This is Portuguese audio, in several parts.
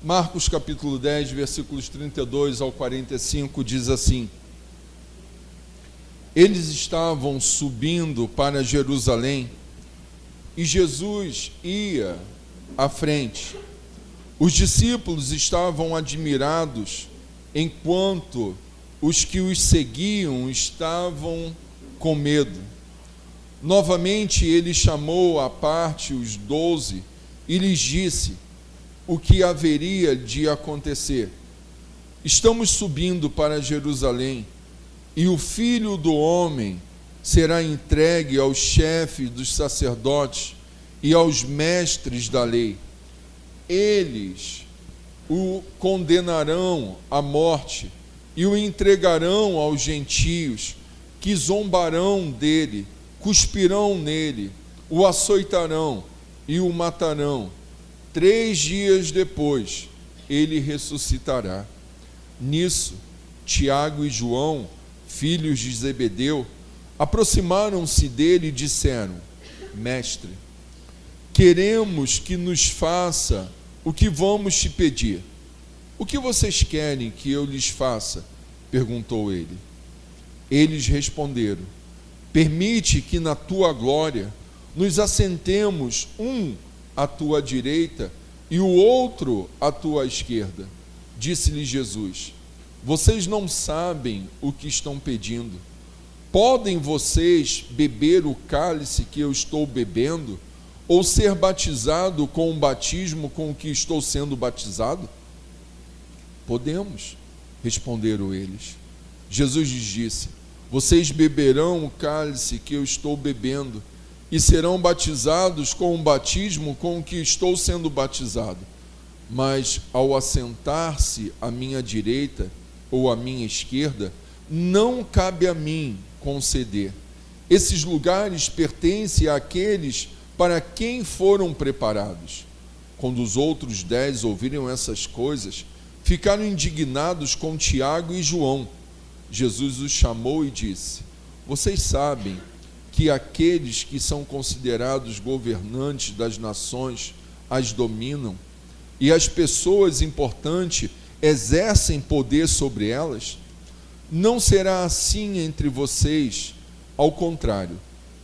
Marcos capítulo 10, versículos 32 ao 45, diz assim: Eles estavam subindo para Jerusalém e Jesus ia à frente. Os discípulos estavam admirados, enquanto os que os seguiam estavam com medo. Novamente ele chamou à parte os 12 e lhes disse o que haveria de acontecer. Estamos subindo para Jerusalém, e o Filho do Homem será entregue aos chefes dos sacerdotes e aos mestres da lei. Eles o condenarão à morte e o entregarão aos gentios, que zombarão dele, cuspirão nele, o açoitarão e o matarão. 3 dias depois, ele ressuscitará. Nisso, Tiago e João, filhos de Zebedeu, aproximaram-se dele e disseram: Mestre, queremos que nos faça o que vamos te pedir. O que vocês querem que eu lhes faça? Perguntou ele. Eles responderam: Permite que na tua glória nos assentemos, um à tua direita e o outro à tua esquerda. Disse-lhe Jesus: Vocês não sabem o que estão pedindo. Podem vocês beber o cálice que eu estou bebendo, ou ser batizado com o batismo com o que estou sendo batizado? Podemos, responderam eles. Jesus lhes disse: Vocês beberão o cálice que eu estou bebendo e serão batizados com o batismo com o que estou sendo batizado. Mas ao assentar-se à minha direita ou à minha esquerda, não cabe a mim conceder. Esses lugares pertencem àqueles para quem foram preparados. Quando os outros 10 ouviram essas coisas, ficaram indignados com Tiago e João. Jesus os chamou e disse: Vocês sabem que aqueles que são considerados governantes das nações as dominam, e as pessoas importantes exercem poder sobre elas? Não será assim entre vocês. Ao contrário,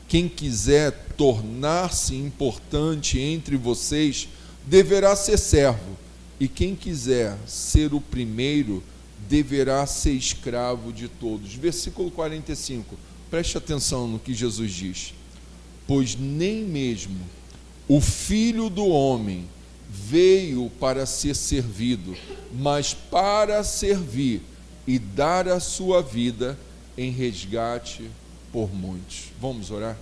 quem quiser tornar-se importante entre vocês deverá ser servo, e quem quiser ser o primeiro deverá ser escravo de todos. Versículo 45, preste atenção no que Jesus diz: Pois nem mesmo o Filho do Homem veio para ser servido, mas para servir e dar a sua vida em resgate por muitos. Vamos orar?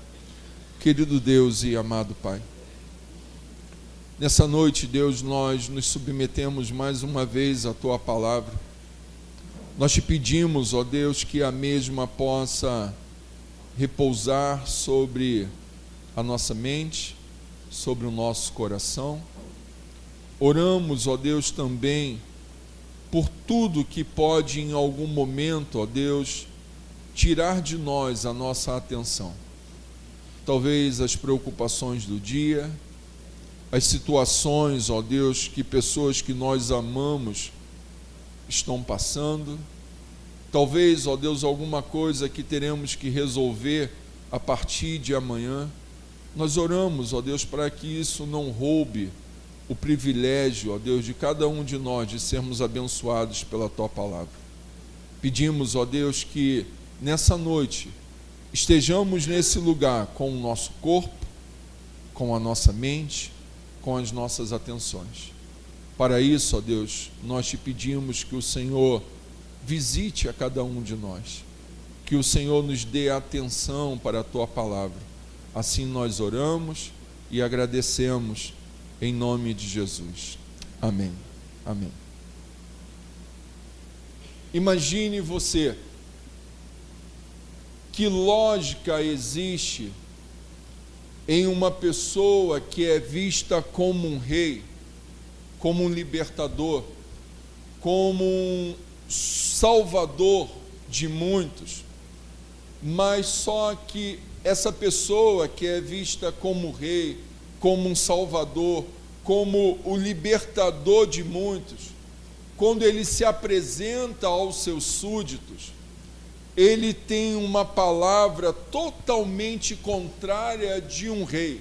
Querido Deus e amado Pai, nessa noite, Deus, nós nos submetemos mais uma vez à Tua palavra. Nós te pedimos, ó Deus, que a mesma possa repousar sobre a nossa mente, sobre o nosso coração. Oramos, ó Deus, também por tudo que pode em algum momento, ó Deus, tirar de nós a nossa atenção. Talvez as preocupações do dia, as situações, ó Deus, que pessoas que nós amamos estão passando. Talvez, ó Deus, alguma coisa que teremos que resolver a partir de amanhã. Nós oramos, ó Deus, para que isso não roube o privilégio, ó Deus, de cada um de nós de sermos abençoados pela Tua palavra. Pedimos, ó Deus, que nessa noite estejamos nesse lugar com o nosso corpo, com a nossa mente, com as nossas atenções. Para isso, ó Deus, nós te pedimos que o Senhor visite a cada um de nós, que o Senhor nos dê atenção para a Tua palavra. Assim nós oramos e agradecemos em nome de Jesus. Amém. Amém. Imagine você, que lógica existe em uma pessoa que é vista como um rei, como um libertador, como um salvador de muitos, mas só que essa pessoa que é vista como rei, como um salvador, como o libertador de muitos, quando ele se apresenta aos seus súditos, ele tem uma palavra totalmente contrária de um rei.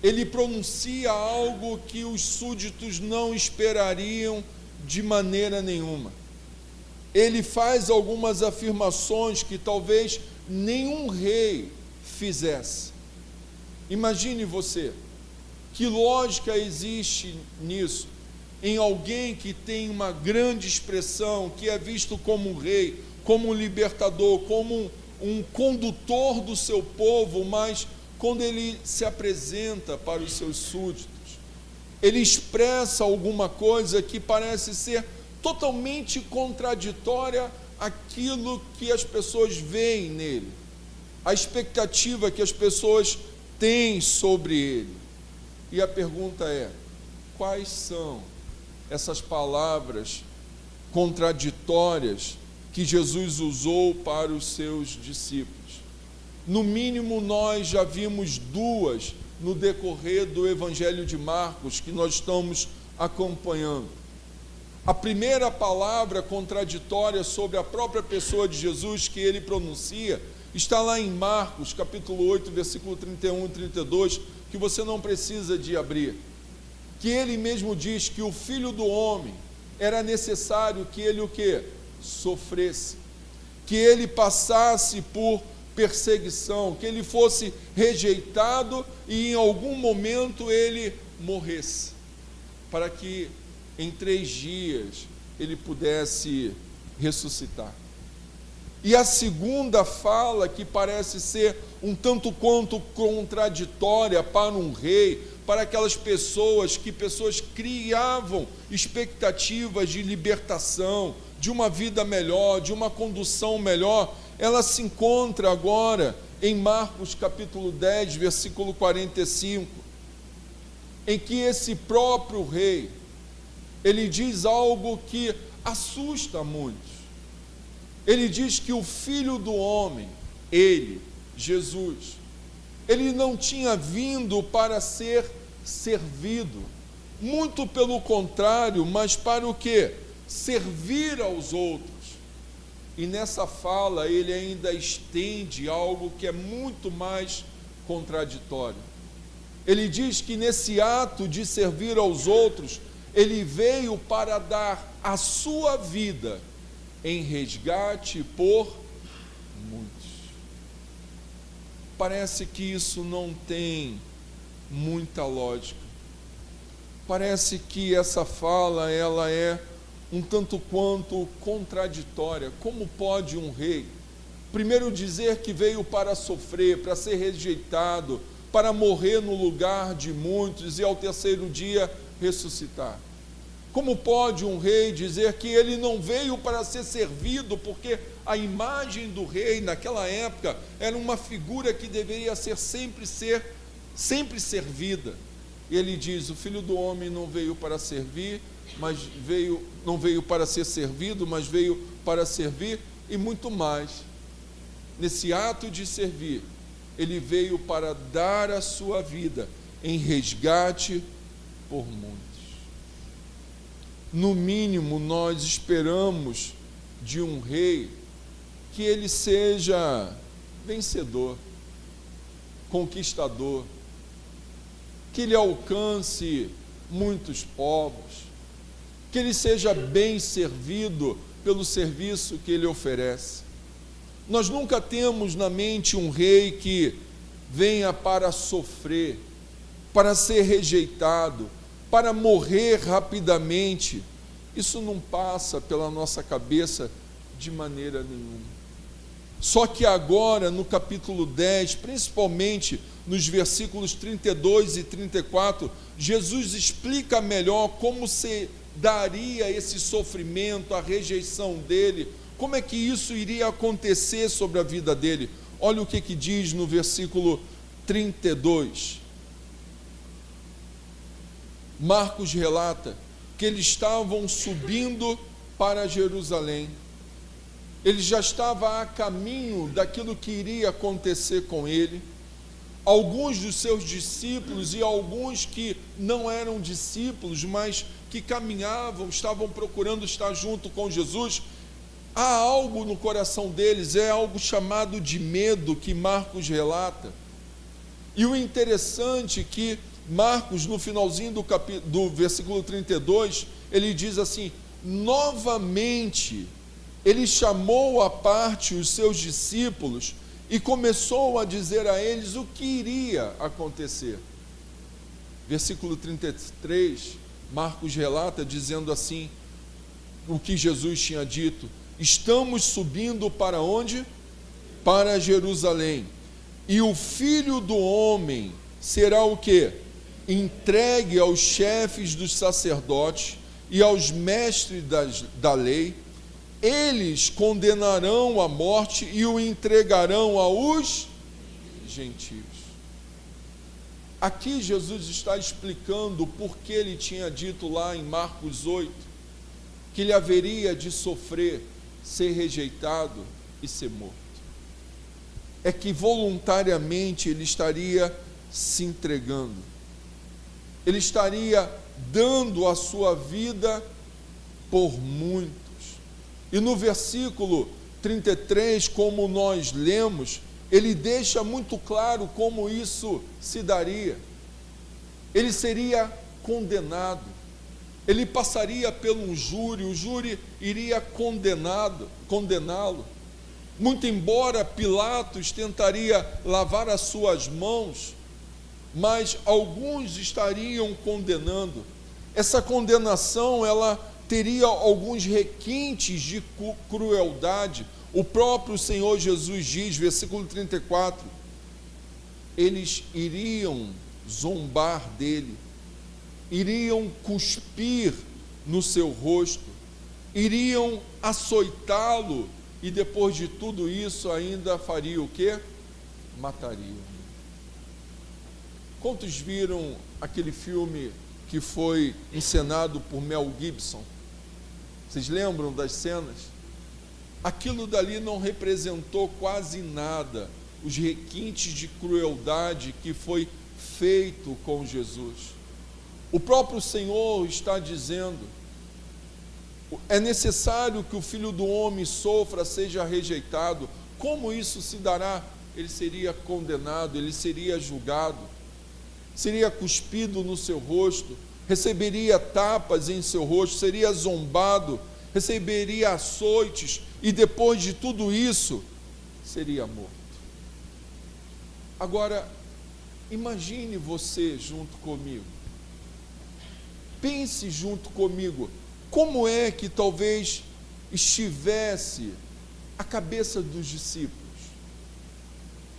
Ele pronuncia algo que os súditos não esperariam de maneira nenhuma. Ele faz algumas afirmações que talvez nenhum rei fizesse. Imagine você, que lógica existe nisso? Em alguém que tem uma grande expressão, que é visto como um rei, como um libertador, como um condutor do seu povo, mas quando ele se apresenta para os seus súditos, ele expressa alguma coisa que parece ser totalmente contraditória àquilo que as pessoas veem nele, a expectativa que as pessoas têm sobre ele. E a pergunta é: quais são essas palavras contraditórias que Jesus usou para os seus discípulos? No mínimo, nós já vimos duas no decorrer do Evangelho de Marcos, que nós estamos acompanhando. A primeira palavra contraditória sobre a própria pessoa de Jesus que ele pronuncia está lá em Marcos, capítulo 8, versículo 31 e 32, que você não precisa de abrir. Que ele mesmo diz que o Filho do Homem era necessário que ele o quê? Sofresse, que ele passasse por perseguição, que ele fosse rejeitado e em algum momento ele morresse, para que em 3 dias ele pudesse ressuscitar. E a segunda fala, que parece ser um tanto quanto contraditória para um rei, para aquelas pessoas criavam expectativas de libertação, de uma vida melhor, de uma condução melhor, ela se encontra agora em Marcos capítulo 10, versículo 45, em que esse próprio rei, ele diz algo que assusta muitos. Ele diz que o Filho do Homem, ele, Jesus, ele não tinha vindo para ser servido, muito pelo contrário, mas para o quê? Servir aos outros. E nessa fala ele ainda estende algo que é muito mais contraditório. Ele diz que nesse ato de servir aos outros, ele veio para dar a sua vida em resgate por muitos. Parece que isso não tem muita lógica. Parece que essa fala, ela é um tanto quanto contraditória. Como pode um rei, primeiro dizer que veio para sofrer, para ser rejeitado, para morrer no lugar de muitos e ao terceiro dia ressuscitar? Como pode um rei dizer que ele não veio para ser servido, porque a imagem do rei naquela época era uma figura que deveria ser sempre servida? E ele diz: o Filho do Homem não veio para servir, não veio para ser servido, mas veio para servir e muito mais. Nesse ato de servir, ele veio para dar a sua vida em resgate por muitos. No mínimo, nós esperamos de um rei que ele seja vencedor, conquistador, que ele alcance muitos povos, que ele seja bem servido pelo serviço que ele oferece. Nós nunca temos na mente um rei que venha para sofrer, para ser rejeitado, para morrer rapidamente. Isso não passa pela nossa cabeça de maneira nenhuma. Só que agora, no capítulo 10, principalmente nos versículos 32 e 34, Jesus explica melhor como se daria esse sofrimento, a rejeição dele, como é que isso iria acontecer sobre a vida dele. Olha o que diz no versículo 32. Marcos relata que eles estavam subindo para Jerusalém. Ele já estava a caminho daquilo que iria acontecer com ele. alguns dos seus discípulos e alguns que não eram discípulos, mas que caminhavam, estavam procurando estar junto com Jesus, há algo no coração deles, é algo chamado de medo que Marcos relata. E o interessante é que Marcos, no finalzinho do versículo 32, ele diz assim: novamente, ele chamou à parte os seus discípulos e começou a dizer a eles o que iria acontecer. Versículo 33, Marcos relata dizendo assim, o que Jesus tinha dito: estamos subindo para onde? Para Jerusalém, e o Filho do Homem será o quê? Entregue aos chefes dos sacerdotes e aos mestres da lei. Eles condenarão à morte e o entregarão aos gentios. Aqui Jesus está explicando por que ele tinha dito lá em Marcos 8 que ele haveria de sofrer, ser rejeitado e ser morto. É que voluntariamente ele estaria se entregando, ele estaria dando a sua vida por muitos. E no versículo 33, como nós lemos, ele deixa muito claro como isso se daria. Ele seria condenado, ele passaria pelo júri, o júri iria condená-lo. Muito embora Pilatos tentaria lavar as suas mãos, mas alguns estariam condenando. Essa condenação, ela teria alguns requintes de crueldade. O próprio Senhor Jesus diz, versículo 34, eles iriam zombar dele, iriam cuspir no seu rosto, iriam açoitá-lo, e depois de tudo isso ainda faria o quê? Matariam. Quantos viram aquele filme que foi encenado por Mel Gibson? Vocês lembram das cenas? Aquilo dali não representou quase nada os requintes de crueldade que foi feito com Jesus. O próprio Senhor está dizendo: é necessário que o Filho do Homem sofra, seja rejeitado. Como isso se dará? Ele seria condenado, ele seria julgado, seria cuspido no seu rosto, receberia tapas em seu rosto, seria zombado, receberia açoites, e depois de tudo isso, seria morto. Agora, imagine você junto comigo, pense junto comigo, como é que talvez estivesse a cabeça dos discípulos?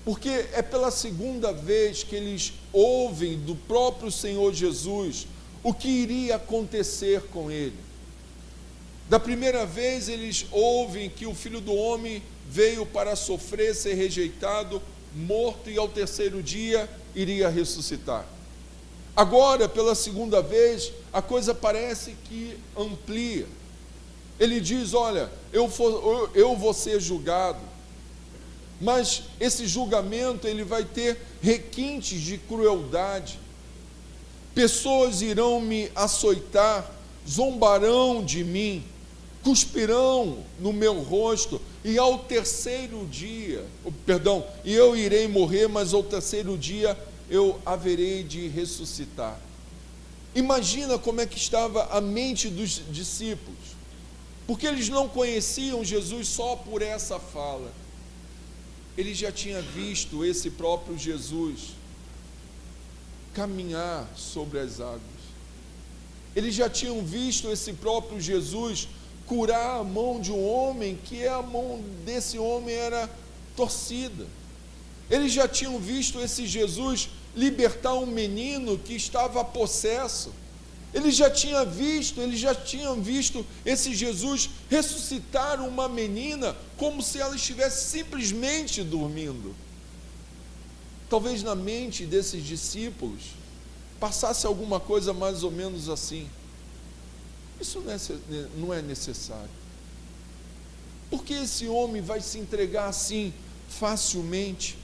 Porque é pela segunda vez que eles ouvem do próprio Senhor Jesus o que iria acontecer com ele. Da primeira vez eles ouvem que o Filho do Homem veio para sofrer, ser rejeitado, morto e ao terceiro dia iria ressuscitar. Agora, pela segunda vez, a coisa parece que amplia. Ele diz: olha, eu vou ser julgado, mas esse julgamento ele vai ter requintes de crueldade. Pessoas irão me açoitar, zombarão de mim, cuspirão no meu rosto, e ao terceiro dia, e eu irei morrer, mas ao terceiro dia eu haverei de ressuscitar. Imagina como é que estava a mente dos discípulos, porque eles não conheciam Jesus só por essa fala. Ele já tinha visto esse próprio Jesus caminhar sobre as águas. Eles já tinham visto esse próprio Jesus curar a mão de um homem, que a mão desse homem era torcida. Eles já tinham visto esse Jesus libertar um menino que estava possesso. Eles já tinham visto esse Jesus ressuscitar uma menina como se ela estivesse simplesmente dormindo. Talvez na mente desses discípulos passasse alguma coisa mais ou menos assim: isso não é necessário. Por que esse homem vai se entregar assim facilmente?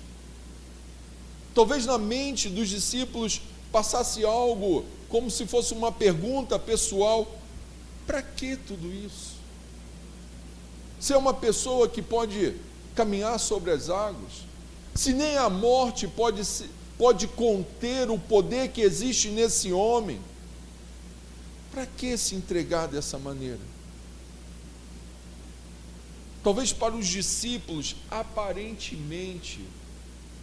Talvez na mente dos discípulos passasse algo como se fosse uma pergunta pessoal: para que tudo isso? Se é uma pessoa que pode caminhar sobre as águas, se nem a morte pode conter o poder que existe nesse homem, para que se entregar dessa maneira? Talvez para os discípulos, aparentemente,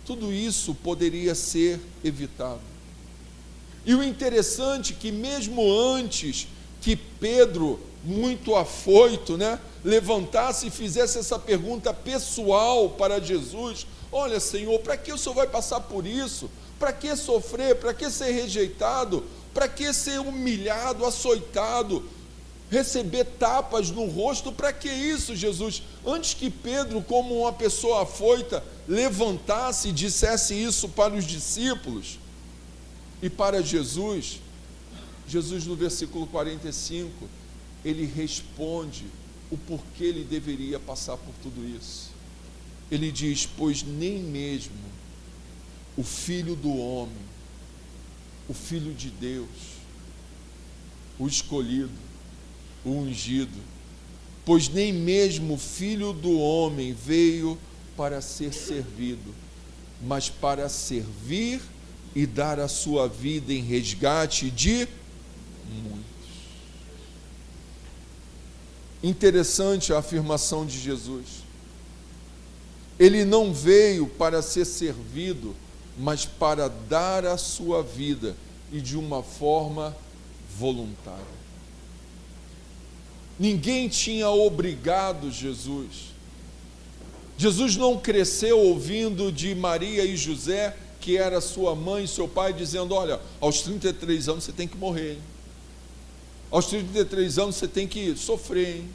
tudo isso poderia ser evitado. E o interessante é que mesmo antes que Pedro, muito afoito, levantasse e fizesse essa pergunta pessoal para Jesus: olha, Senhor, para que o Senhor vai passar por isso? Para que sofrer? Para que ser rejeitado? Para que ser humilhado, açoitado, receber tapas no rosto? Para que isso, Jesus? Antes que Pedro, como uma pessoa afoita, levantasse e dissesse isso para os discípulos e para Jesus, no versículo 45, ele responde o porquê ele deveria passar por tudo isso. Ele diz: pois nem mesmo o Filho do Homem, o Filho de Deus, o escolhido, o ungido, pois nem mesmo o Filho do Homem veio para ser servido, mas para servir e dar a sua vida em resgate de muitos. Interessante a afirmação de Jesus. Ele não veio para ser servido, mas para dar a sua vida, e de uma forma voluntária. Ninguém tinha obrigado Jesus. Jesus não cresceu ouvindo de Maria e José, que era sua mãe e seu pai, dizendo: olha, aos 33 anos você tem que morrer, hein? Aos 33 anos você tem que sofrer, hein?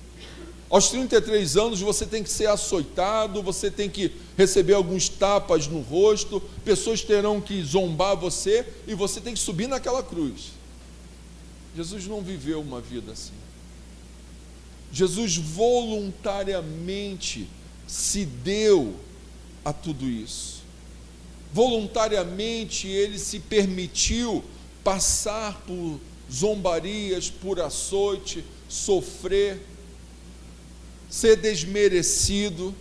Aos 33 anos você tem que ser açoitado, você tem que receber alguns tapas no rosto, pessoas terão que zombar você, e você tem que subir naquela cruz. Jesus não viveu uma vida assim. Jesus voluntariamente se deu a tudo isso. Voluntariamente ele se permitiu passar por zombarias, por açoite, sofrer, ser desmerecido.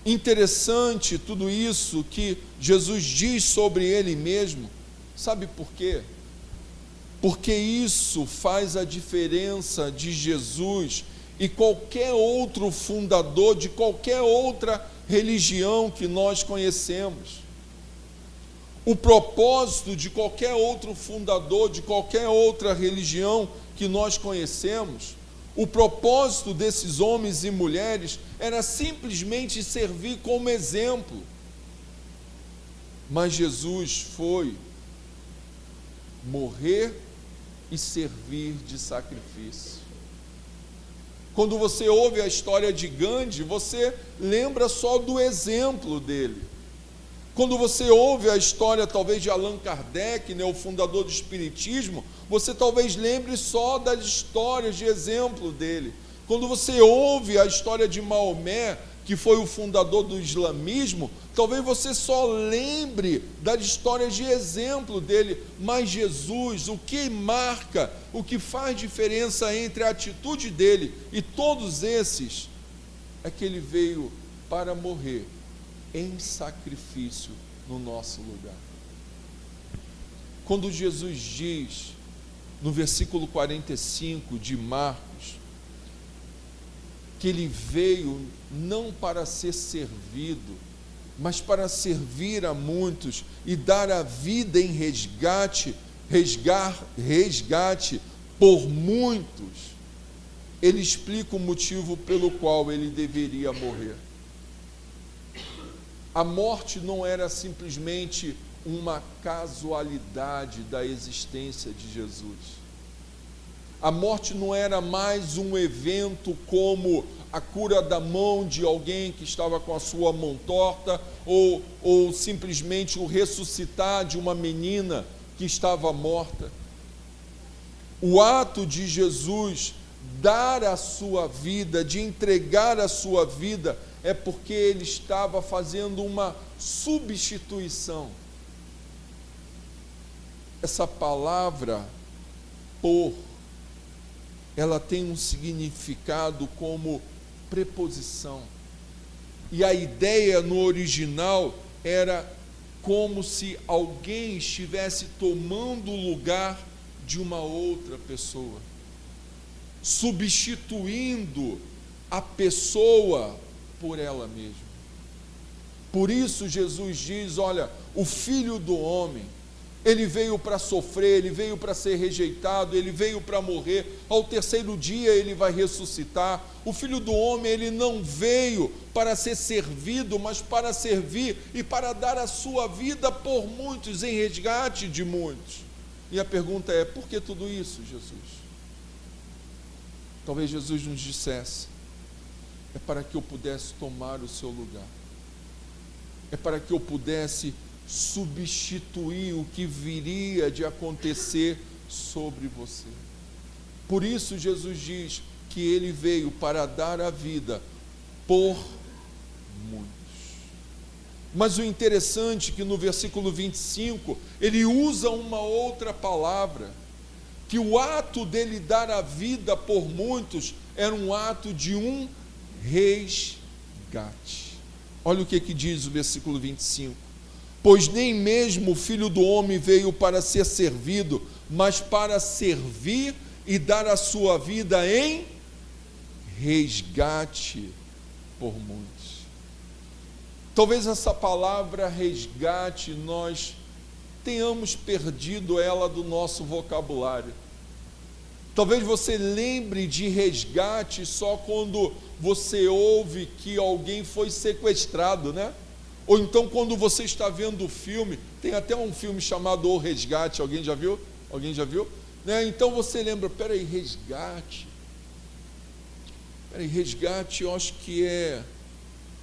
Interessante tudo isso que Jesus diz sobre ele mesmo. Sabe por quê? Porque isso faz a diferença de Jesus e qualquer outro fundador de qualquer outra religião que nós conhecemos. O propósito de qualquer outro fundador de qualquer outra religião que nós conhecemos, o propósito desses homens e mulheres era simplesmente servir como exemplo. Mas Jesus foi morrer e servir de sacrifício. Quando você ouve a história de Gandhi, você lembra só do exemplo dele. Quando você ouve a história talvez de Allan Kardec, o fundador do Espiritismo, você talvez lembre só das histórias de exemplo dele. Quando você ouve a história de Maomé, que foi o fundador do islamismo, talvez você só lembre das histórias de exemplo dele. Mas Jesus, o que marca, o que faz diferença entre a atitude dele e todos esses, é que ele veio para morrer em sacrifício no nosso lugar. Quando Jesus diz, no versículo 45 de Marcos, que ele veio não para ser servido, mas para servir a muitos e dar a vida em resgate por muitos, ele explica o motivo pelo qual ele deveria morrer. A morte não era simplesmente uma casualidade da existência de Jesus. A morte não era mais um evento como a cura da mão de alguém que estava com a sua mão torta, ou simplesmente o ressuscitar de uma menina que estava morta. O ato de Jesus dar a sua vida, de entregar a sua vida, é porque ele estava fazendo uma substituição. essa palavra por, ela tem um significado como preposição. E a ideia no original era como se alguém estivesse tomando o lugar de uma outra pessoa, substituindo a pessoa por ela mesma. Por isso Jesus diz, olha, o Filho do Homem, ele veio para sofrer, ele veio para ser rejeitado, ele veio para morrer, ao terceiro dia ele vai ressuscitar. O Filho do Homem, ele não veio para ser servido, mas para servir e para dar a sua vida por muitos, em resgate de muitos. E a pergunta é, por que tudo isso, Jesus? Talvez Jesus nos dissesse, é para que eu pudesse tomar o seu lugar, é para que eu pudesse substituir o que viria de acontecer sobre você. Por isso Jesus diz que ele veio para dar a vida por muitos. Mas o interessante é que no versículo 25, ele usa uma outra palavra, que o ato dele dar a vida por muitos era um ato de um resgate. Olha o que diz o versículo 25. Pois nem mesmo o Filho do Homem veio para ser servido, mas para servir e dar a sua vida em resgate por muitos. Talvez essa palavra resgate nós tenhamos perdido ela do nosso vocabulário. Talvez você lembre de resgate só quando você ouve que alguém foi sequestrado, né? Ou então quando você está vendo o filme, tem até um filme chamado O Resgate, alguém já viu? Alguém já viu? Né? Então você lembra, peraí, resgate. Peraí, resgate eu acho que é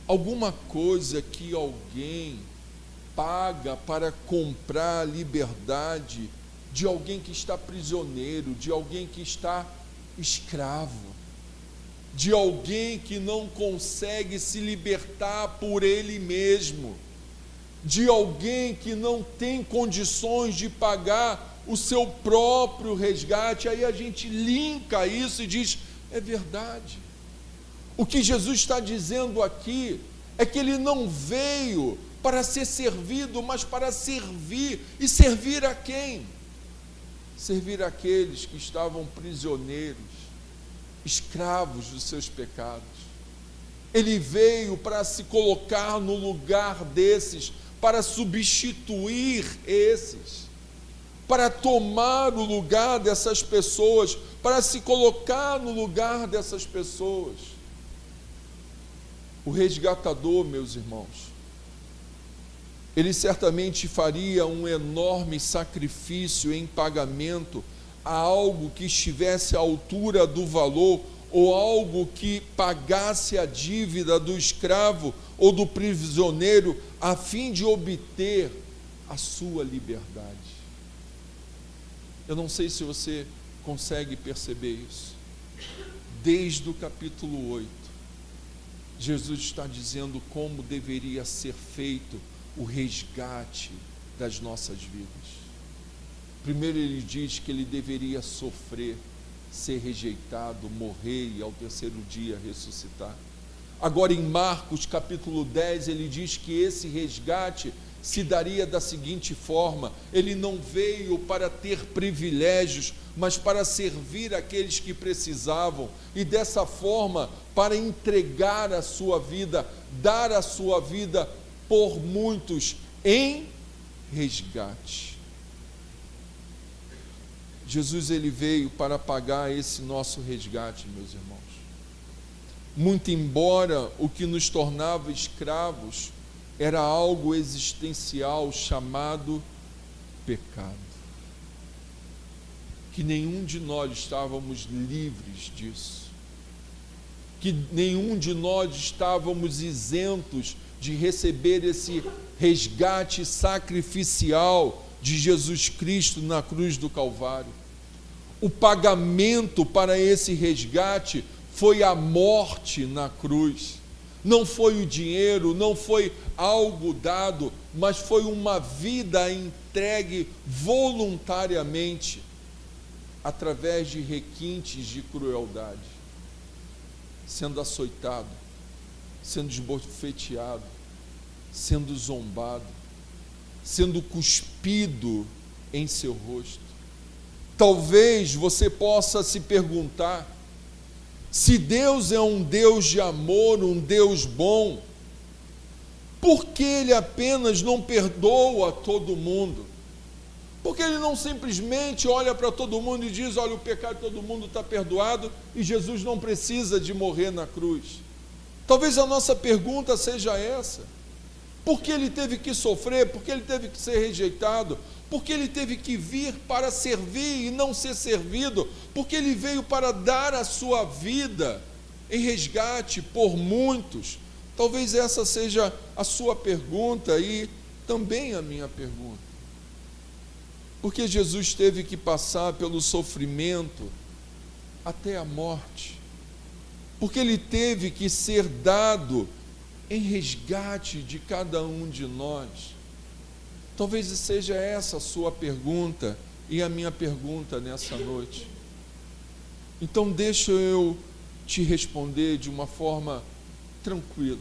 alguma coisa que alguém paga para comprar a liberdade de alguém que está prisioneiro, de alguém que está escravo, de alguém que não consegue se libertar por ele mesmo, de alguém que não tem condições de pagar o seu próprio resgate. Aí a gente linka isso e diz, é verdade. O que Jesus está dizendo aqui é que ele não veio para ser servido, mas para servir. E servir a quem? Servir aqueles que estavam prisioneiros, escravos dos seus pecados. Ele veio para se colocar no lugar desses, para substituir esses, para tomar o lugar dessas pessoas, para se colocar no lugar dessas pessoas. O resgatador, meus irmãos, ele certamente faria um enorme sacrifício em pagamento a algo que estivesse à altura do valor, ou algo que pagasse a dívida do escravo ou do prisioneiro, a fim de obter a sua liberdade. Eu não sei se você consegue perceber isso. Desde o capítulo 8, Jesus está dizendo como deveria ser feito o resgate das nossas vidas. Primeiro ele diz que ele deveria sofrer, ser rejeitado, morrer e ao terceiro dia ressuscitar. Agora em Marcos capítulo 10 ele diz que esse resgate se daria da seguinte forma: ele não veio para ter privilégios, mas para servir aqueles que precisavam, e dessa forma para entregar a sua vida, dar a sua vida por muitos em resgate. Jesus ele veio para pagar esse nosso resgate, meus irmãos. Muito embora o que nos tornava escravos era algo existencial chamado pecado, que nenhum de nós estávamos livres disso, que nenhum de nós estávamos isentos de receber esse resgate sacrificial de Jesus Cristo na cruz do Calvário. O pagamento para esse resgate foi a morte na cruz. Não foi o dinheiro, não foi algo dado, mas foi uma vida entregue entregue voluntariamente através de requintes de crueldade, sendo açoitado, sendo esbofeteado, sendo zombado, sendo cuspido em seu rosto. Talvez você possa se perguntar: se Deus é um Deus de amor, um Deus bom, por que Ele apenas não perdoa todo mundo? Por que Ele não simplesmente olha para todo mundo e diz: olha, o pecado de todo mundo está perdoado e Jesus não precisa de morrer na cruz? Talvez a nossa pergunta seja essa: por que Ele teve que sofrer? Por que Ele teve que ser rejeitado? Por que Ele teve que vir para servir e não ser servido? Porque Ele veio para dar a sua vida em resgate por muitos. Talvez essa seja a sua pergunta e também a minha pergunta. Porque Jesus teve que passar pelo sofrimento até a morte? Porque Ele teve que ser dado em resgate de cada um de nós? Talvez seja essa a sua pergunta e a minha pergunta nessa noite. Então deixa eu te responder de uma forma tranquila.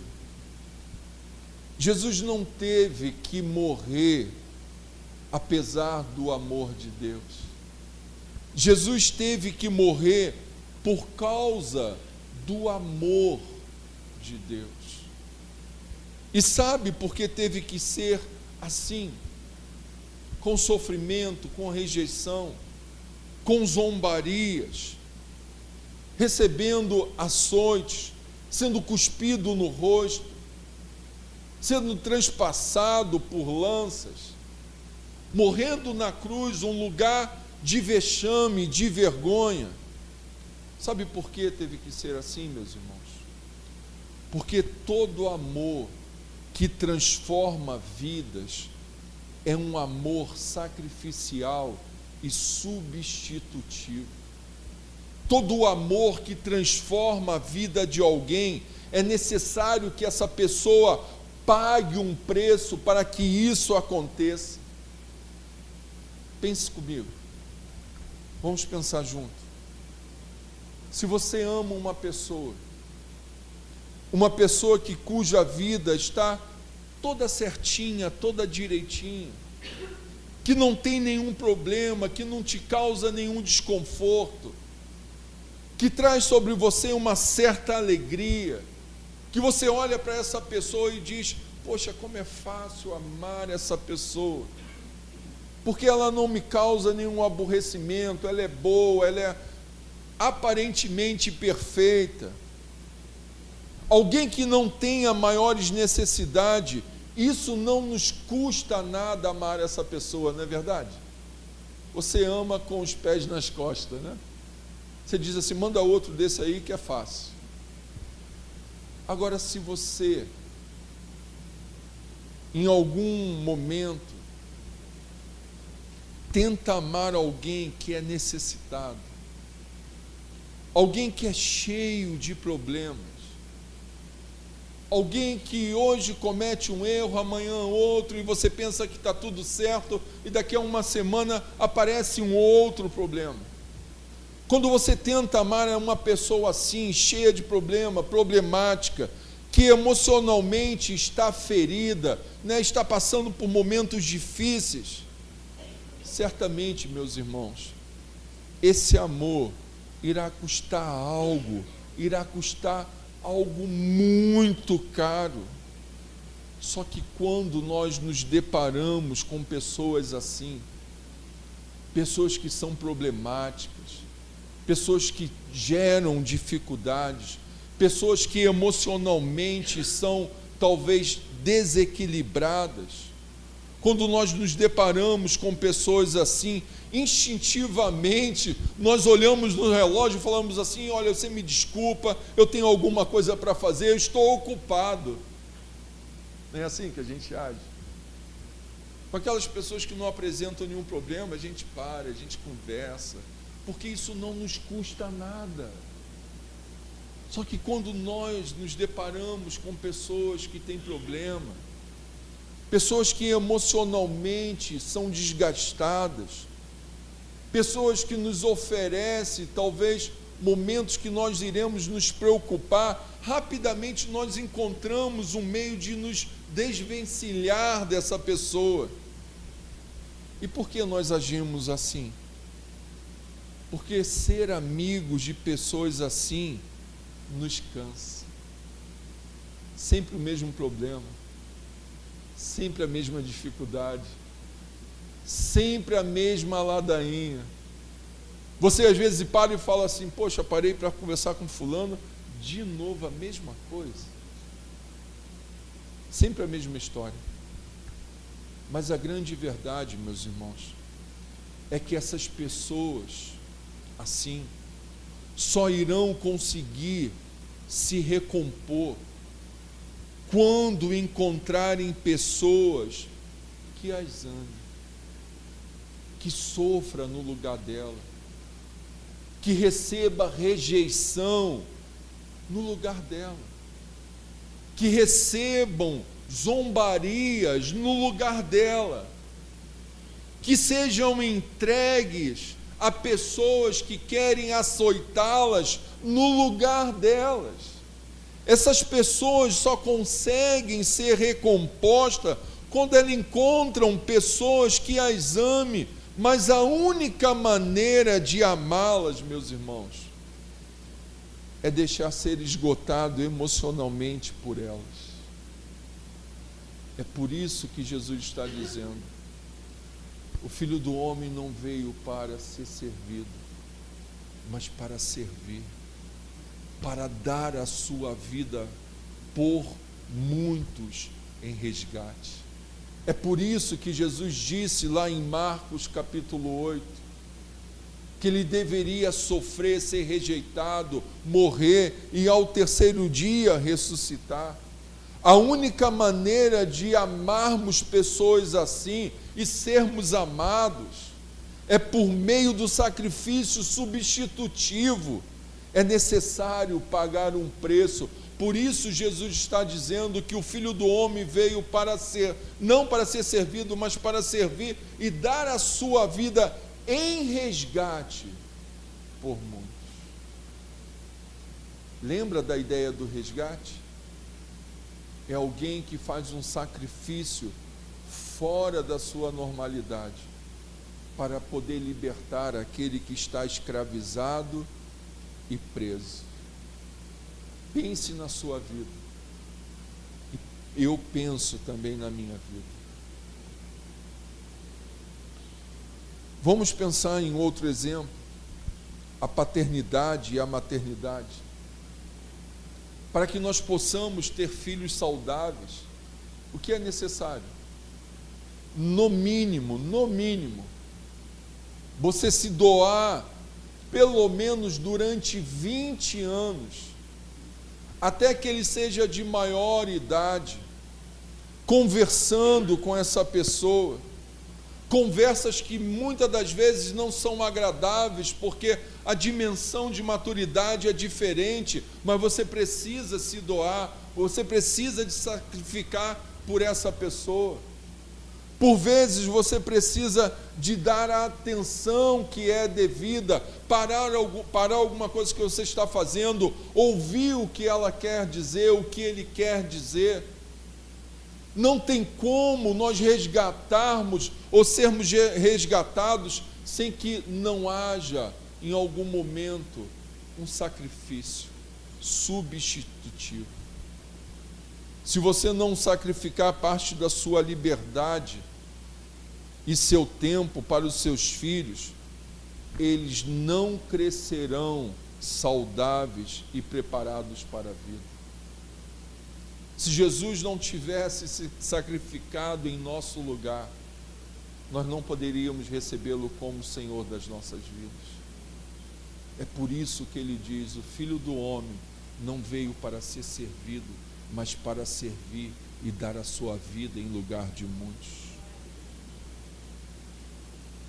Jesus não teve que morrer apesar do amor de Deus. Jesus teve que morrer por causa do amor de Deus. E sabe por que teve que ser assim? Com sofrimento, com rejeição, com zombarias, recebendo açoites, sendo cuspido no rosto, sendo transpassado por lanças, morrendo na cruz, um lugar de vexame, de vergonha. Sabe por que teve que ser assim, meus irmãos? Porque todo amor que transforma vidas é um amor sacrificial e substitutivo. Todo amor que transforma a vida de alguém, é necessário que essa pessoa pague um preço para que isso aconteça. Pense comigo. Vamos pensar junto. Se você ama uma pessoa cuja vida está toda certinha, toda direitinha, que não tem nenhum problema, que não te causa nenhum desconforto, que traz sobre você uma certa alegria, que você olha para essa pessoa e diz: poxa, como é fácil amar essa pessoa, porque ela não me causa nenhum aborrecimento, ela é boa, ela é aparentemente perfeita. Alguém que não tenha maiores necessidades, isso não nos custa nada amar essa pessoa, não é verdade? Você ama com os pés nas costas, né? Você diz assim: manda outro desse aí que é fácil. Agora, se você, em algum momento, tenta amar alguém que é necessitado, alguém que é cheio de problemas, alguém que hoje comete um erro, amanhã outro, e você pensa que está tudo certo, e daqui a uma semana aparece um outro problema. Quando você tenta amar uma pessoa assim, cheia de problema, problemática, que emocionalmente está ferida, né, está passando por momentos difíceis, certamente, meus irmãos, esse amor irá custar algo muito caro. Só que quando nós nos deparamos com pessoas assim, pessoas que são problemáticas, pessoas que geram dificuldades, pessoas que emocionalmente são talvez desequilibradas, quando nós nos deparamos com pessoas assim, instintivamente nós olhamos no relógio e falamos assim: olha, você me desculpa, eu tenho alguma coisa para fazer, eu estou ocupado. Não é assim que a gente age? Com aquelas pessoas que não apresentam nenhum problema, a gente para, a gente conversa, porque isso não nos custa nada. Só que quando nós nos deparamos com pessoas que têm problema, pessoas que emocionalmente são desgastadas, pessoas que nos oferecem talvez momentos que nós iremos nos preocupar, rapidamente nós encontramos um meio de nos desvencilhar dessa pessoa. E por que nós agimos assim? Porque ser amigos de pessoas assim nos cansa. Sempre o mesmo problema, sempre a mesma dificuldade, sempre a mesma ladainha. Você às vezes para e fala assim: poxa, parei para conversar com fulano, de novo a mesma coisa. Sempre a mesma história. Mas a grande verdade, meus irmãos, é que essas pessoas assim só irão conseguir se recompor quando encontrarem pessoas que as amem, que sofra no lugar dela, que receba rejeição no lugar dela, que recebam zombarias no lugar dela, que sejam entregues a pessoas que querem açoitá-las no lugar delas. Essas pessoas só conseguem ser recompostas quando elas encontram pessoas que as amem, mas a única maneira de amá-las, meus irmãos, é deixar ser esgotado emocionalmente por elas. É por isso que Jesus está dizendo: o Filho do Homem não veio para ser servido, mas para servir, para dar a sua vida por muitos em resgate. É por isso que Jesus disse lá em Marcos capítulo 8, que ele deveria sofrer, ser rejeitado, morrer e ao terceiro dia ressuscitar. A única maneira de amarmos pessoas assim e sermos amados é por meio do sacrifício substitutivo. É necessário pagar um preço. Por isso Jesus está dizendo que o Filho do Homem veio para ser, não para ser servido, mas para servir e dar a sua vida em resgate por muitos. Lembra da ideia do resgate? É alguém que faz um sacrifício fora da sua normalidade para poder libertar aquele que está escravizado e preso. Pense na sua vida. Eu penso também na minha vida. Vamos pensar em outro exemplo, a paternidade e a maternidade. Para que nós possamos ter filhos saudáveis, o que é necessário? No mínimo, você se doar pelo menos durante 20 anos, até que ele seja de maior idade, conversando com essa pessoa, conversas que muitas das vezes não são agradáveis, porque a dimensão de maturidade é diferente, mas você precisa se doar, você precisa de sacrificar por essa pessoa. Por vezes você precisa de dar a atenção que é devida, parar alguma coisa que você está fazendo, ouvir o que ela quer dizer, o que ele quer dizer. Não tem como nós resgatarmos ou sermos resgatados sem que não haja, em algum momento, um sacrifício substitutivo. Se você não sacrificar parte da sua liberdade e seu tempo para os seus filhos, eles não crescerão saudáveis e preparados para a vida. Se Jesus não tivesse se sacrificado em nosso lugar, nós não poderíamos recebê-lo como Senhor das nossas vidas. É por isso que ele diz: o Filho do Homem não veio para ser servido, mas para servir e dar a sua vida em lugar de muitos.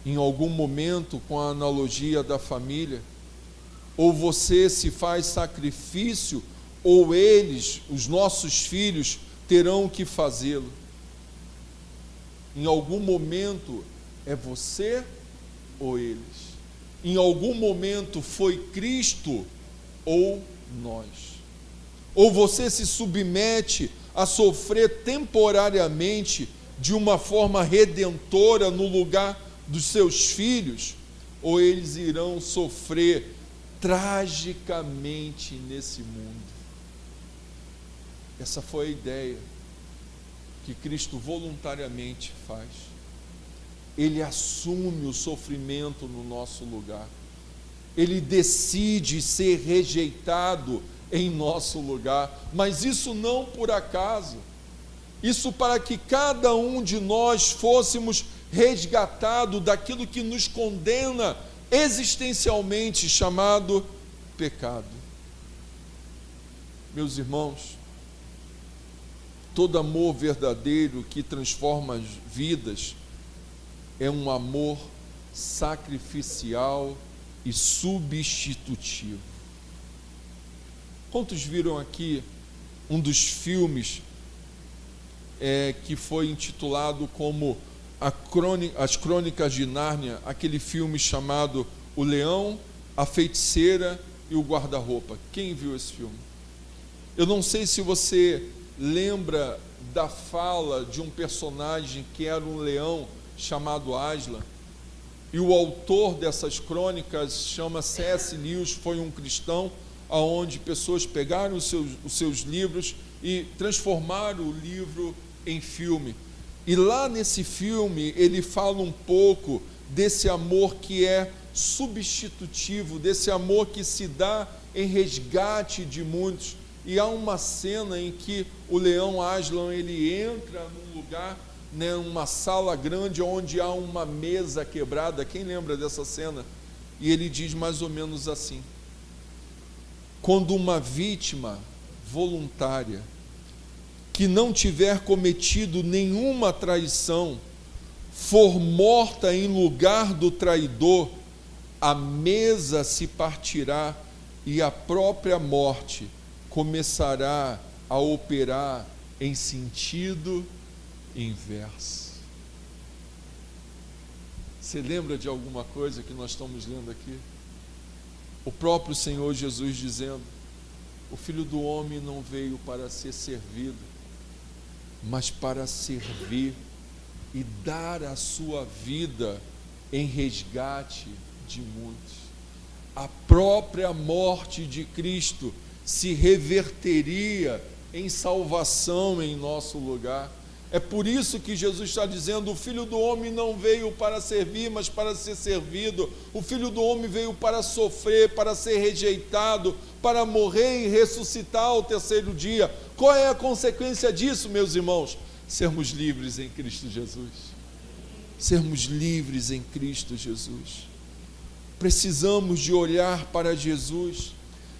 Em algum momento, com a analogia da família, ou você se faz sacrifício, ou eles, os nossos filhos, terão que fazê-lo. Em algum momento é você ou eles. Em algum momento foi Cristo ou nós. Ou você se submete a sofrer temporariamente de uma forma redentora no lugar dos seus filhos, ou eles irão sofrer tragicamente nesse mundo. Essa foi a ideia que Cristo voluntariamente faz. Ele assume o sofrimento no nosso lugar. Ele decide ser rejeitado em nosso lugar, mas isso não por acaso. Isso para que cada um de nós fôssemos resgatados daquilo que nos condena existencialmente, chamado pecado. Meus irmãos, todo amor verdadeiro que transforma as vidas é um amor sacrificial e substitutivo. Quantos viram aqui um dos filmes que foi intitulado como As Crônicas de Nárnia, aquele filme chamado O Leão, a Feiticeira e o Guarda-Roupa? Quem viu esse filme? Eu não sei se você lembra da fala de um personagem que era um leão chamado Aslan, e o autor dessas crônicas chama C.S. Lewis, foi um cristão, aonde pessoas pegaram os seus livros e transformaram o livro em filme. E lá nesse filme ele fala um pouco desse amor que é substitutivo, desse amor que se dá em resgate de muitos. E há uma cena em que o leão Aslan, ele entra num lugar, numa sala grande onde há uma mesa quebrada. Quem lembra dessa cena? E ele diz mais ou menos assim: quando uma vítima voluntária que não tiver cometido nenhuma traição for morta em lugar do traidor, a mesa se partirá e a própria morte começará a operar em sentido inverso. Você lembra de alguma coisa que nós estamos lendo aqui? O próprio Senhor Jesus dizendo: o Filho do Homem não veio para ser servido, mas para servir e dar a sua vida em resgate de muitos. A própria morte de Cristo se reverteria em salvação em nosso lugar. É por isso que Jesus está dizendo: o Filho do Homem não veio para servir, mas para ser servido. O Filho do Homem veio para sofrer, para ser rejeitado, para morrer e ressuscitar ao terceiro dia. Qual é a consequência disso, meus irmãos? Sermos livres em Cristo Jesus. Sermos livres em Cristo Jesus. Precisamos de olhar para Jesus.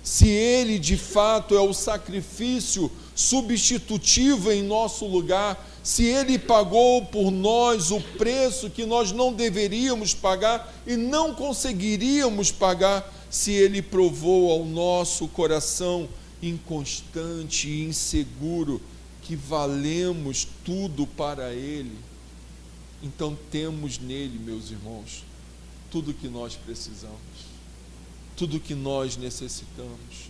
Se Ele de fato é o sacrifício substitutivo em nosso lugar, se Ele pagou por nós o preço que nós não deveríamos pagar e não conseguiríamos pagar, se Ele provou ao nosso coração inconstante e inseguro que valemos tudo para Ele, então temos nele, meus irmãos, tudo que nós precisamos, tudo que nós necessitamos.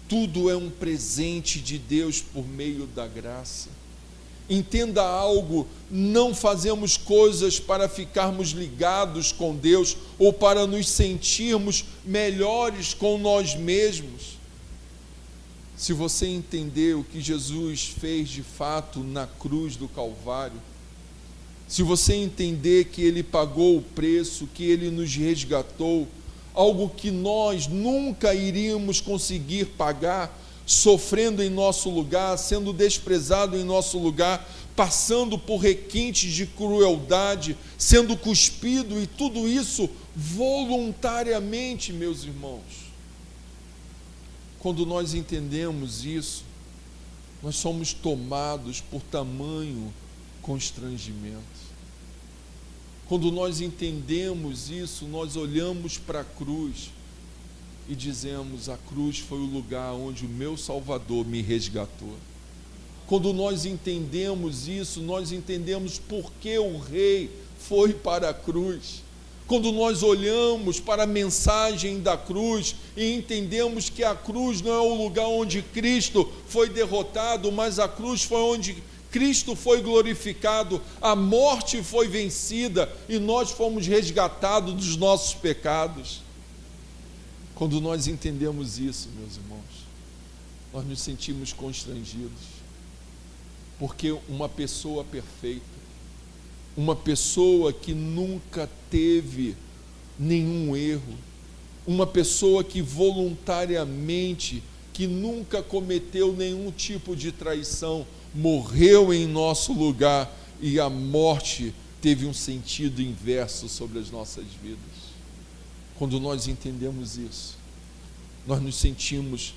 Tudo é um presente de Deus por meio da graça. Entenda algo: não fazemos coisas para ficarmos ligados com Deus ou para nos sentirmos melhores com nós mesmos. Se você entender o que Jesus fez de fato na cruz do Calvário, se você entender que Ele pagou o preço, que Ele nos resgatou, algo que nós nunca iríamos conseguir pagar, sofrendo em nosso lugar, sendo desprezado em nosso lugar, passando por requintes de crueldade, sendo cuspido, e tudo isso voluntariamente, meus irmãos. Quando nós entendemos isso, nós somos tomados por tamanho constrangimento. Quando nós entendemos isso, nós olhamos para a cruz e dizemos: a cruz foi o lugar onde o meu Salvador me resgatou. Quando nós entendemos isso, nós entendemos por que o rei foi para a cruz. Quando nós olhamos para a mensagem da cruz e entendemos que a cruz não é o lugar onde Cristo foi derrotado, mas a cruz foi onde Cristo foi glorificado, a morte foi vencida e nós fomos resgatados dos nossos pecados. Quando nós entendemos isso, meus irmãos, nós nos sentimos constrangidos, porque uma pessoa perfeita, uma pessoa que nunca teve nenhum erro, uma pessoa que voluntariamente, que nunca cometeu nenhum tipo de traição, morreu em nosso lugar, e a morte teve um sentido inverso sobre as nossas vidas. Quando nós entendemos isso, nós nos sentimos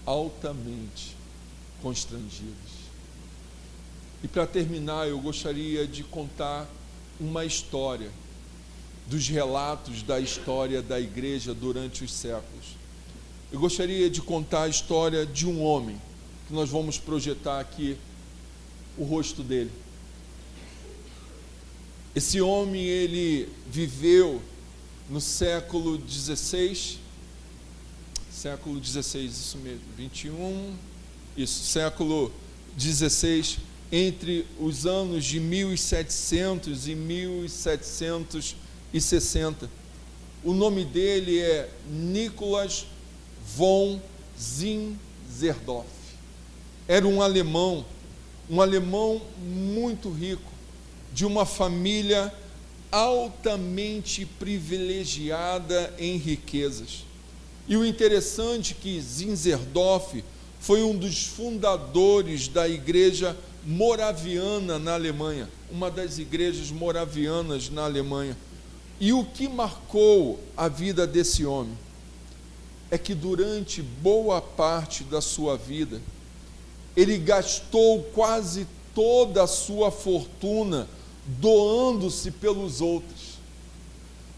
altamente constrangidos. E para terminar, eu gostaria de contar uma história, dos relatos da história da igreja durante os séculos. Eu gostaria de contar a história de um homem, que nós vamos projetar aqui o rosto dele. Esse homem, ele viveu no século XVI, isso mesmo, 21, isso, século XVI, entre os anos de 1700 e 1760. O nome dele é Nicholas von Zinzendorf. Era um alemão muito rico, de uma família altamente privilegiada em riquezas. E o interessante é que Zinzendorf foi um dos fundadores da igreja moraviana na Alemanha, uma das igrejas moravianas na Alemanha. E o que marcou a vida desse homem é que durante boa parte da sua vida, ele gastou quase toda a sua fortuna doando-se pelos outros.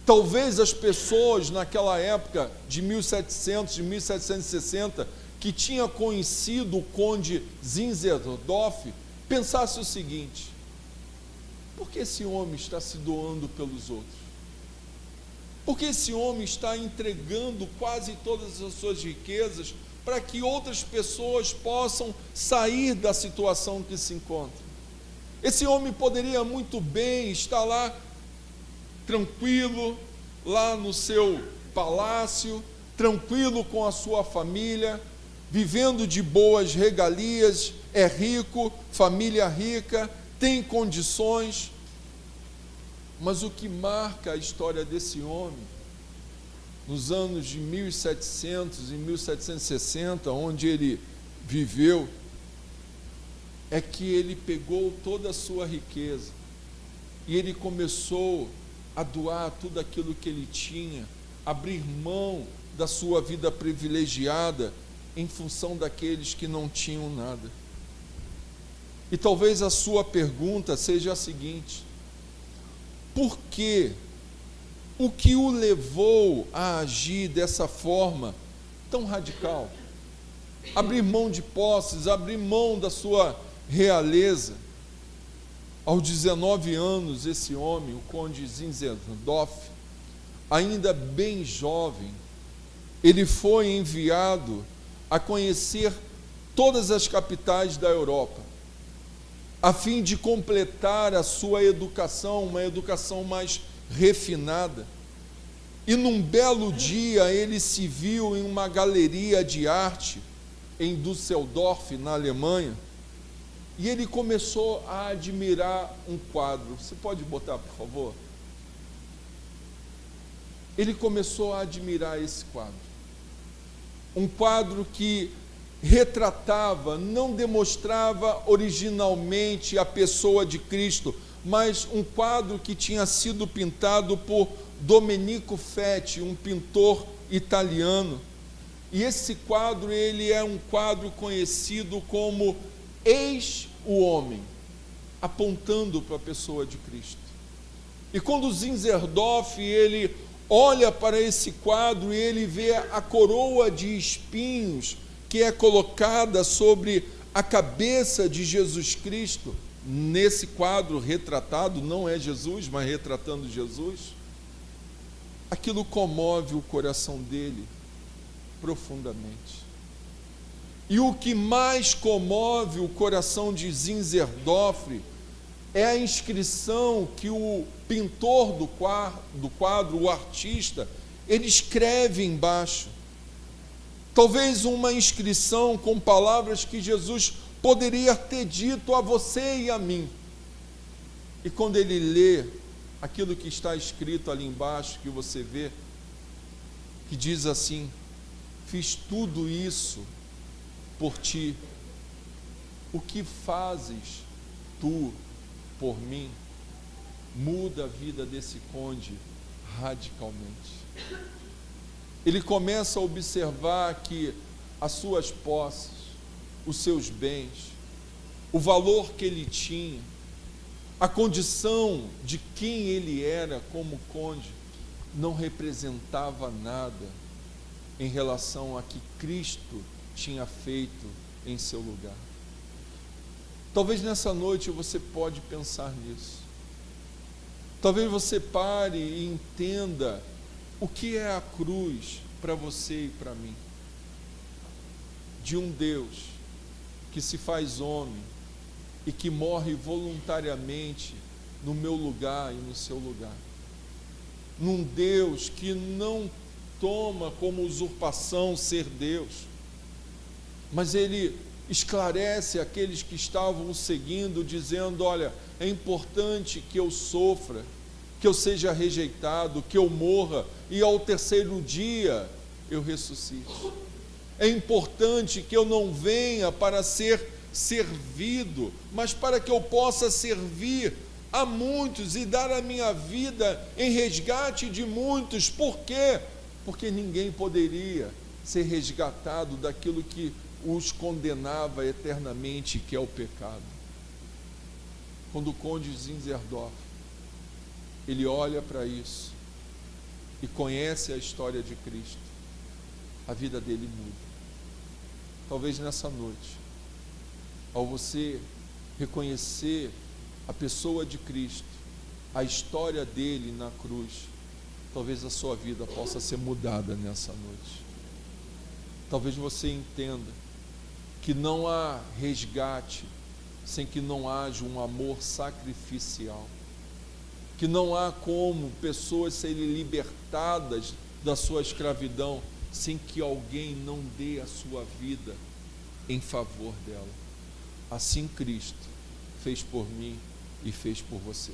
Talvez as pessoas naquela época de 1700, de 1760, que tinha conhecido o conde Zinzendorf, pensasse o seguinte: por que esse homem está se doando pelos outros? Por que esse homem está entregando quase todas as suas riquezas para que outras pessoas possam sair da situação que se encontram? Esse homem poderia muito bem estar lá, tranquilo, lá no seu palácio, tranquilo com a sua família, vivendo de boas regalias, é rico, família rica, tem condições. Mas o que marca a história desse homem, nos anos de 1700 e 1760, onde ele viveu, é que ele pegou toda a sua riqueza e ele começou a doar tudo aquilo que ele tinha, abrir mão da sua vida privilegiada em função daqueles que não tinham nada. E talvez a sua pergunta seja a seguinte: por que? O que o levou a agir dessa forma tão radical? Abrir mão de posses, abrir mão da sua realeza. Aos 19 anos, esse homem, o conde Zinzendorf, ainda bem jovem, ele foi enviado a conhecer todas as capitais da Europa, a fim de completar a sua educação, uma educação mais refinada. E num belo dia ele se viu em uma galeria de arte em Düsseldorf, na Alemanha, e ele começou a admirar um quadro. Você pode botar, por favor? Ele começou a admirar esse quadro. Um quadro que retratava, não demonstrava originalmente a pessoa de Cristo, mas um quadro que tinha sido pintado por Domenico Fetti, um pintor italiano. E esse quadro, ele é um quadro conhecido como Eis o Homem, apontando para a pessoa de Cristo. E quando Zinzendorf, ele olha para esse quadro e ele vê a coroa de espinhos que é colocada sobre a cabeça de Jesus Cristo, nesse quadro retratado, não é Jesus, mas retratando Jesus, aquilo comove o coração dele profundamente. E o que mais comove o coração de Zinzendorf é a inscrição que o pintor do quadro, o artista, ele escreve embaixo. Talvez uma inscrição com palavras que Jesus poderia ter dito a você e a mim. E quando ele lê aquilo que está escrito ali embaixo, que você vê, que diz assim: fiz tudo isso por ti, o que fazes tu por mim? Muda a vida desse conde radicalmente. Ele começa a observar que as suas posses, os seus bens, o valor que ele tinha, a condição de quem ele era como conde, não representava nada em relação a que Cristo tinha feito em seu lugar. Talvez nessa noite você pode pensar nisso. Talvez você pare e entenda o que é a cruz para você e para mim. De um Deus que se faz homem e que morre voluntariamente no meu lugar e no seu lugar. Num Deus que não toma como usurpação ser Deus, mas ele esclarece aqueles que estavam o seguindo, dizendo: olha, é importante que eu sofra, que eu seja rejeitado, que eu morra e ao terceiro dia eu ressuscite. É importante que eu não venha para ser servido, mas para que eu possa servir a muitos e dar a minha vida em resgate de muitos. Por quê? Porque ninguém poderia ser resgatado daquilo que os condenava eternamente, que é o pecado. Quando o conde Zinzendorf, ele olha para isso e conhece a história de Cristo, a vida dele muda. Talvez nessa noite, ao você reconhecer a pessoa de Cristo, a história dele na cruz, talvez a sua vida possa ser mudada nessa noite. Talvez você entenda que não há resgate sem que não haja um amor sacrificial, que não há como pessoas serem libertadas da sua escravidão sem que alguém não dê a sua vida em favor dela. Assim Cristo fez por mim e fez por você.